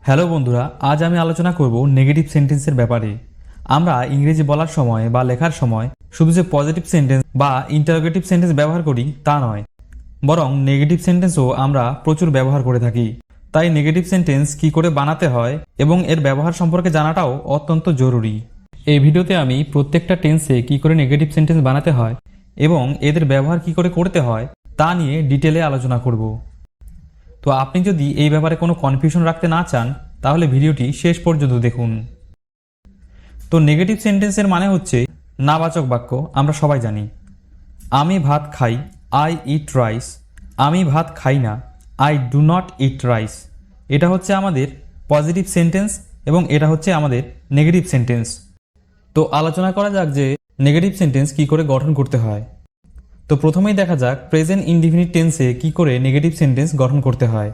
Hello বন্ধুরা, আজ আমি আলোচনা করব নেগেটিভ সেন্টেন্সের ব্যাপারে। আমরা ইংরেজি বলার সময় বা লেখার সময় শুধু যে পজিটিভ সেন্টেন্স বা ইন্টারোগেটিভ সেন্টেন্স ব্যবহার করি তা নয়, বরং নেগেটিভ সেন্টেন্সও আমরা প্রচুর ব্যবহার করে থাকি। তাই নেগেটিভ সেন্টেন্স কি করে বানাতে হয় এবং এর ব্যবহার সম্পর্কে জানাটাও অত্যন্ত জরুরি। এই ভিডিওতে আমি প্রত্যেকটা টেন্সে কি করে নেগেটিভ সেন্টেন্স বানাতে হয় এবং এদের ব্যবহার কি করে করতে হয় তা নিয়ে ডিটেলে আলোচনা করব। তো আপনি যদি এই ব্যাপারে কোনো কনফিউশন রাখতে না চান তাহলে ভিডিওটি শেষ পর্যন্ত দেখুন। তো নেগেটিভ সেন্টেন্সের মানে হচ্ছে নাবাচক বাক্য। আমরা সবাই জানি, আমি ভাত খাই, আই ইট রাইস। আমি ভাত খাই না, I do not eat rice. এটা হচ্ছে আমাদের পজিটিভ সেন্টেন্স এবং এটা হচ্ছে আমাদের নেগেটিভ সেন্টেন্স। তো আলোচনা করা যাক যে নেগেটিভ সেন্টেন্স কি করে গঠন করতে হয়। তো প্রথমেই দেখা যাক প্রেজেন্ট ইনডিফিনিট টেন্সে কি করে নেগেটিভ সেন্টেন্স গঠন করতে হয়।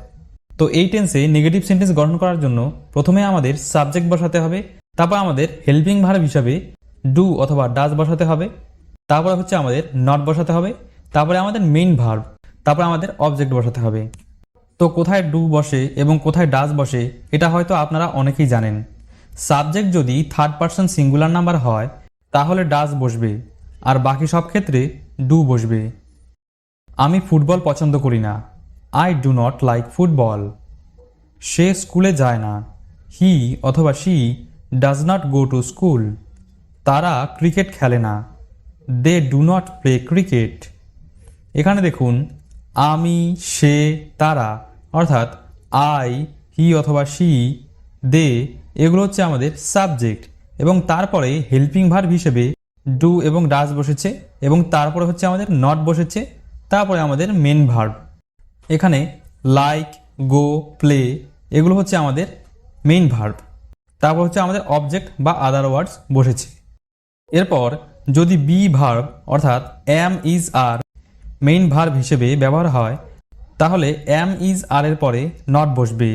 তো এই টেন্সে নেগেটিভ সেন্টেন্স গঠন করার জন্য প্রথমে আমাদের সাবজেক্ট বসাতে হবে, তারপর আমাদের হেল্পিং ভার্ব হিসাবে ডু অথবা ডাজ বসাতে হবে, তারপরে হচ্ছে আমাদের নট বসাতে হবে, তারপরে আমাদের মেইন ভার্ব, তারপরে আমাদের অবজেক্ট বসাতে হবে। তো কোথায় ডু বসে এবং কোথায় ডাজ বসে এটা হয়তো আপনারা অনেকেই জানেন। সাবজেক্ট যদি থার্ড পারসন সিঙ্গুলার নাম্বার হয় তাহলে ডাজ বসবে, আর বাকি সব ক্ষেত্রে ডু বসবে। আমি ফুটবল পছন্দ করি না, I do not like football. সে স্কুলে যায় না, হি অথবা she does not go to school. তারা ক্রিকেট খেলে না, they do not play cricket. এখানে দেখুন, আমি, সে, তারা অর্থাৎ আই, হি অথবা শি, দে এগুলো হচ্ছে আমাদের সাবজেক্ট এবং তারপরে হেল্পিং ভার্ব হিসেবে ডু এবং ডাজ বসেছে এবং তারপরে হচ্ছে আমাদের নট বসেছে, তারপরে আমাদের মেন ভার্ব। এখানে লাইক, গো, প্লে এগুলো হচ্ছে আমাদের মেইন ভার্ব, তারপর হচ্ছে আমাদের অবজেক্ট বা আদার ওয়ার্ডস বসেছে। এরপর যদি বি ভার্ব অর্থাৎ am is are main verb হিসেবে ব্যবহার হয় তাহলে এম ইজ আর এর পরে নট বসবে।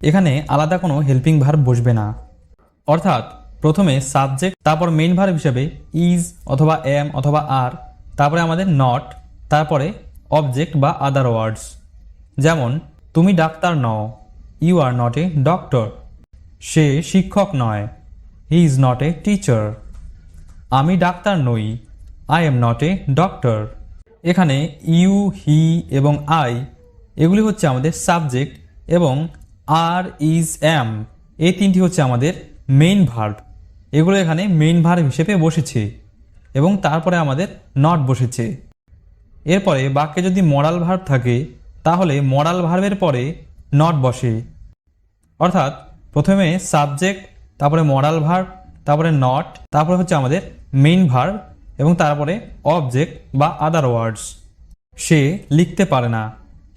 এখানে আলাদা কোনো হেল্পিং ভার্ব বসবে না, অর্থাৎ প্রথমে সাবজেক্ট, তারপর মেইন ভার্ব হিসেবে ইজ অথবা এম অথবা আর, তারপরে আমাদের নট, তারপরে অবজেক্ট বা আদার ওয়ার্ডস। যেমন তুমি ডাক্তার নও, you are not a doctor. সে শিক্ষক নয়, he is not a teacher. আমি ডাক্তার নই, I am not a doctor. এখানে ইউ, হি এবং আই এগুলি হচ্ছে আমাদের সাবজেক্ট এবং আর, ইজ, এম এই তিনটি হচ্ছে আমাদের মেইন ভার্ব। এগুলো এখানে মেইন ভার্ব হিসেবে বসেছে এবং তারপরে আমাদের নট বসেছে। এরপরে বাক্যে যদি মরাল ভার্ব থাকে তাহলে মরাল ভার্বের পরে নট বসে, অর্থাৎ প্রথমে সাবজেক্ট, তারপরে মরাল ভার্ব, তারপরে নট, তারপরে হচ্ছে আমাদের মেইন ভার্ব এবং তারপরে অবজেক্ট বা আদার ওয়ার্ডস। সে লিখতে পারে না,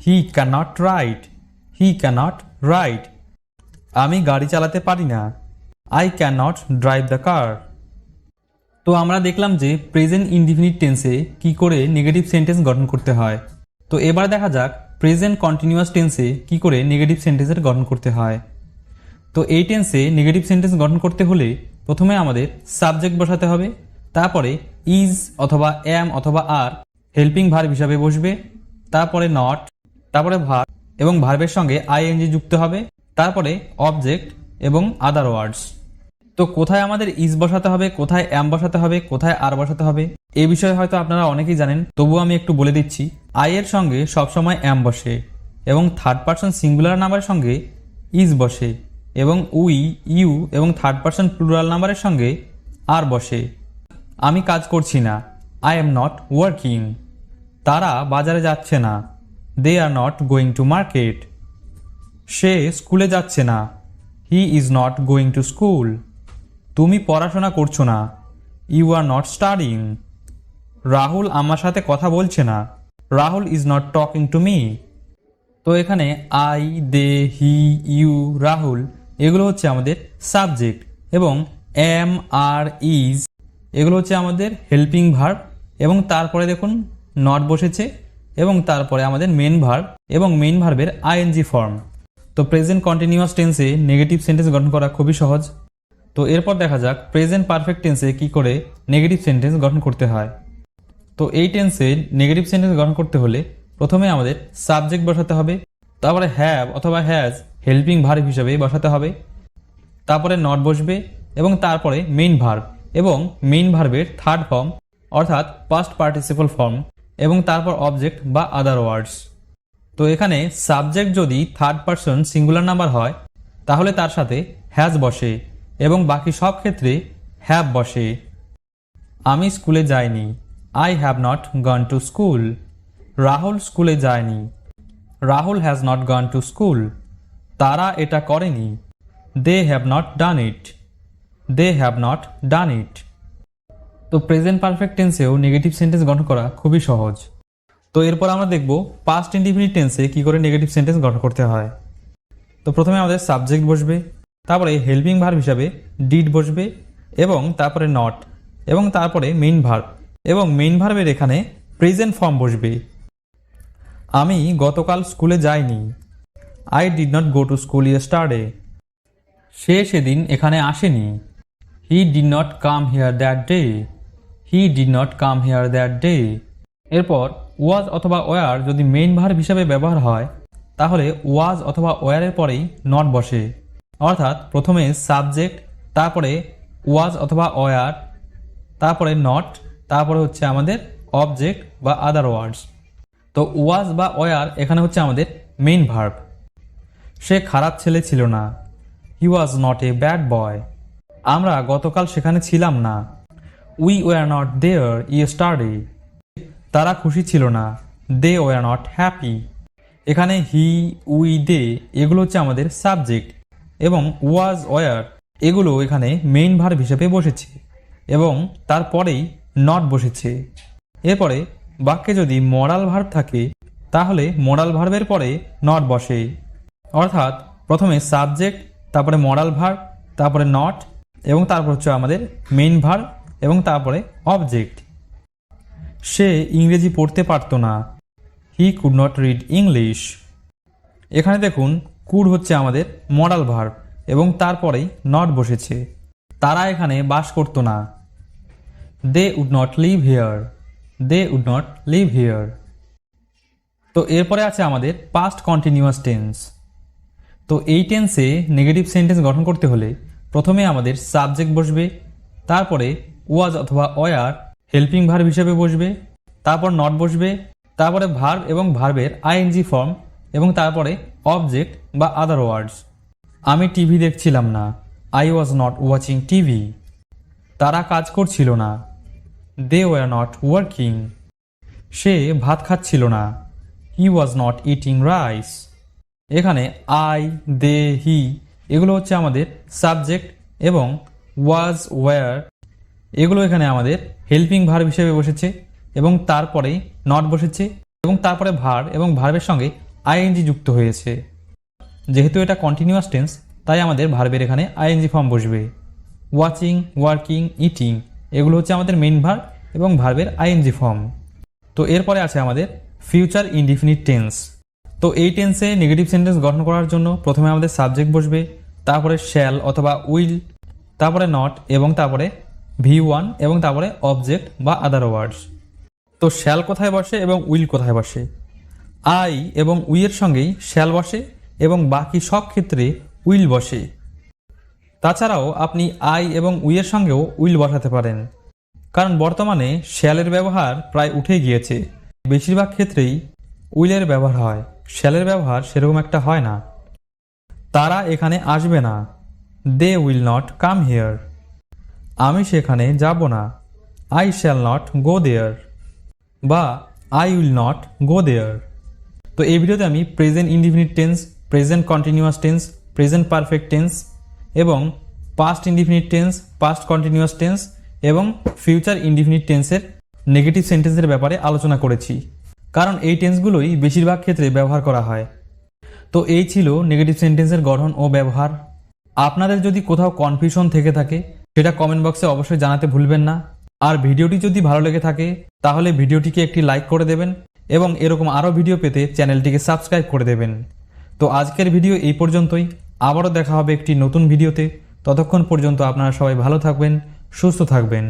he can not right, he can not right. আমি গাড়ি চালাতে পারি না, I can not drive the car. তো আমরা দেখলাম যে প্রেজেন্ট ইনডিফিনিট টেন্সে কি করে নেগেটিভ সেন্টেন্স গঠন করতে হয়। তো এবার দেখা যাক প্রেজেন্ট কন্টিনিউয়াস টেন্সে কি করে নেগেটিভ সেন্টেন্সের গঠন করতে হয়। তো এই টেন্সে নেগেটিভ সেন্টেন্স গঠন করতে হলে প্রথমে আমাদের সাবজেক্ট বসাতে হবে, তারপরে ইজ অথবা এম অথবা আর হেল্পিং ভার্ব হিসাবে বসবে, তারপরে নট, তারপরে ভার্ব এবং ভার্বের সঙ্গে আইএনজি যুক্ত হবে, তারপরে অবজেক্ট এবং আদার ওয়ার্ডস। তো কোথায় আমাদের ইজ বসাতে হবে, কোথায় এম বসাতে হবে, কোথায় আর বসাতে হবে এই বিষয়ে হয়তো আপনারা অনেকেই জানেন, তবুও আমি একটু বলে দিচ্ছি। আই এর সঙ্গে সবসময় এম বসে এবং থার্ড পারসন সিঙ্গুলার নাম্বারের সঙ্গে ইজ বসে এবং উই, ইউ এবং থার্ড পারসন প্লুরাল নাম্বারের সঙ্গে আর বসে। আমি কাজ করছি না, আই এম নট ওয়ার্কিং। তারা বাজারে যাচ্ছে না, they are not going to market. সে স্কুলে যাচ্ছে না, he is not going to school. তুমি পড়াশোনা করছো না, you are not studying. Rahul আমার সাথে কথা বলছে না, Rahul is not talking to me. তো এখানে I, they, he, you, Rahul এগুলো হচ্ছে আমাদের সাবজেক্ট এবং এম, আর, ইজ এগুলো হচ্ছে আমাদের হেল্পিং ভার্ব এবং তারপরে দেখুন নট বসেছে এবং তারপরে আমাদের মেন ভার্ব এবং মেন ভার্বের আইএনজি ফর্ম। তো প্রেজেন্ট কন্টিনিউয়াস টেন্সে নেগেটিভ সেন্টেন্স গঠন করা খুবই সহজ। তো এরপর দেখা যাক প্রেজেন্ট পারফেক্ট টেন্সে কি করে নেগেটিভ সেন্টেন্স গঠন করতে হয়। তো এই টেন্সে নেগেটিভ সেন্টেন্স গঠন করতে হলে প্রথমে আমাদের সাবজেক্ট বসাতে হবে, তারপরে হ্যাভ অথবা হ্যাজ হেল্পিং ভার্ব হিসেবে বসাতে হবে। তারপরে নট বসবে এবং তারপরে মেইন ভার্ব এবং মেইন ভার্বের থার্ড ফর্ম অর্থাৎ পাস্ট পার্টিসিপল ফর্ম এবং তারপর অবজেক্ট বা আদার ওয়ার্ডস। তো এখানে সাবজেক্ট যদি থার্ড পারসন সিঙ্গুলার নাম্বার হয় তাহলে তার সাথে হ্যাজ বসে এবং বাকি সব ক্ষেত্রে হ্যাভ বসে। আমি স্কুলে যাইনি, I have not gone to school. Rahul স্কুলে যায়নি, Rahul has not gone to school. তারা এটা করেনি, they have not done it, they have not done it. তো প্রেজেন্ট পারফেক্ট টেন্সেও নেগেটিভ সেন্টেন্স গঠন করা খুবই সহজ। তো এরপর আমরা দেখব পাস্ট ইনডিফিনিট টেন্সে কী করে নেগেটিভ সেন্টেন্স গঠন করতে হয়। তো প্রথমে আমাদের সাবজেক্ট বসবে, তারপরে হেল্পিং ভার্ব হিসাবে ডিড বসবে এবং তারপরে নট এবং তারপরে মেইন ভার্ব এবং মেইন ভার্বের এখানে প্রেজেন্ট ফর্ম বসবে। আমি গতকাল স্কুলে যাইনি, I did not go to school yesterday. সে সেদিন এখানে আসেনি, he did not come here that day, he did not come here that day. এরপর ওয়াজ অথবা ওয়ার যদি মেইন ভার্ব হিসাবে ব্যবহার হয় তাহলে ওয়াজ অথবা ওয়ারের পরেই নট বসে, অর্থাৎ প্রথমে সাবজেক্ট, তারপরে ওয়াজ অথবা ওয়ার, তারপরে নট, তারপরে হচ্ছে আমাদের অবজেক্ট বা আদার ওয়ার্ডস। তো ওয়াজ বা ওয়ার এখানে হচ্ছে আমাদের মেইন ভার্ব। সে খারাপ ছেলে ছিল না, হি was not a bad boy. আমরা গতকাল সেখানে ছিলাম না, we were not there yesterday. তারা খুশি ছিল না, দে ওয়ার নট হ্যাপি। এখানে হি, উই, দে এগুলো হচ্ছে আমাদের সাবজেক্ট এবং ওয়াজ, ওয়ার এগুলো এখানে মেইন ভার্ব হিসেবে বসেছে এবং তারপরেই নট বসেছে। এরপরে বাক্যে যদি মডাল ভার্ব থাকে তাহলে মডাল ভার্বের পরে নট বসে, অর্থাৎ প্রথমে সাবজেক্ট, তারপরে মডাল ভার্ব, তারপরে নট এবং তারপর হচ্ছে আমাদের মেইন ভার্ব এবং তারপরে অবজেক্ট। সে ইংরেজি পড়তে পারতো না, he could not read English. এখানে দেখুন কুড হচ্ছে আমাদের মডাল ভার্ব এবং তারপরেই নট বসেছে। তারা এখানে বাস করতো না, they would not live here, they would not live here. তো এরপরে আছে আমাদের পাস্ট কন্টিনিউয়াস টেন্স। তো এই টেন্সে নেগেটিভ সেন্টেন্স গঠন করতে হলে প্রথমে আমাদের সাবজেক্ট বসবে, তারপরে ওয়াজ অথবা ওয়ার হেল্পিং ভার্ব হিসেবে বসবে, তারপর নট বসবে, তারপরে ভার্ব এবং ভার্বের আইএনজি ফর্ম এবং তারপরে অবজেক্ট বা আদার ওয়ার্ডস। আমি টিভি দেখছিলাম না, I was not watching TV. তারা কাজ করছিল না, দে ওয়ার নট ওয়ার্কিং। সে ভাত খাচ্ছিল না, হি ওয়াজ নট ইটিং রাইস। এখানে আই, দে, হি এগুলো হচ্ছে আমাদের সাবজেক্ট এবং ওয়াজ, ওয়ার এগুলো এখানে আমাদের হেল্পিং ভার্ব হিসেবে বসেছে এবং তারপরেই নট বসেছে এবং তারপরে ভার্ব এবং ভার্বের সঙ্গে আইএনজি যুক্ত হয়েছে। যেহেতু এটা কন্টিনিউয়াস টেন্স তাই আমাদের ভার্বের এখানে আইএনজি ফর্ম বসবে। ওয়াচিং, ওয়ার্কিং, ইটিং এগুলো হচ্ছে আমাদের মেইন ভার্ব এবং ভার্বের আইএনজি ফর্ম। তো এরপরে আছে আমাদের ফিউচার ইনডিফিনিট টেন্স। তো এই টেন্সে নেগেটিভ সেন্টেন্স গঠন করার জন্য প্রথমে আমাদের সাবজেক্ট বসবে, তারপরে শ্যাল অথবা উইল, তারপরে নট এবং তারপরে V1 এবং তারপরে অবজেক্ট বা আদার ওয়ার্ডস। তো শ্যাল কোথায় বসে এবং উইল কোথায় বসে? আই এবং উইয়ের সঙ্গেই শ্যাল বসে এবং বাকি সব ক্ষেত্রে উইল বসে। তাছাড়াও আপনি আই এবং উইয়ের সঙ্গেও উইল বসাতে পারেন, কারণ বর্তমানে শ্যালের ব্যবহার প্রায় উঠে গিয়েছে। বেশিরভাগ ক্ষেত্রেই উইলের ব্যবহার হয়, শ্যালের ব্যবহার সেরকম একটা হয় না। তারা এখানে আসবে না, they will not come here. আমি সেখানে যাব না, I shall not go there বা I will not go there. তো এই ভিডিওতে আমি present indefinite tense, present continuous tense, present perfect tense এবং past indefinite tense, past continuous tense এবং ফিউচার ইনডিফিনিট টেন্সের নেগেটিভ সেন্টেন্সের ব্যাপারে আলোচনা করেছি, কারণ এই টেন্সগুলোই বেশিরভাগ ক্ষেত্রে ব্যবহার করা হয়। তো এই ছিল নেগেটিভ সেন্টেন্সের গঠন ও ব্যবহার। আপনাদের যদি কোথাও কনফিউশন থেকে থাকে সেটা কমেন্ট বক্সে অবশ্যই জানাতে ভুলবেন না। আর ভিডিওটি যদি ভালো লেগে থাকে তাহলে ভিডিওটিকে একটি লাইক করে দেবেন এবং এরকম আরও ভিডিও পেতে চ্যানেলটিকে সাবস্ক্রাইব করে দেবেন। তো আজকের ভিডিও এই পর্যন্তই, আবারও দেখা হবে একটি নতুন ভিডিওতে। ততক্ষণ পর্যন্ত আপনারা সবাই ভালো থাকবেন, সুস্থ থাকবেন।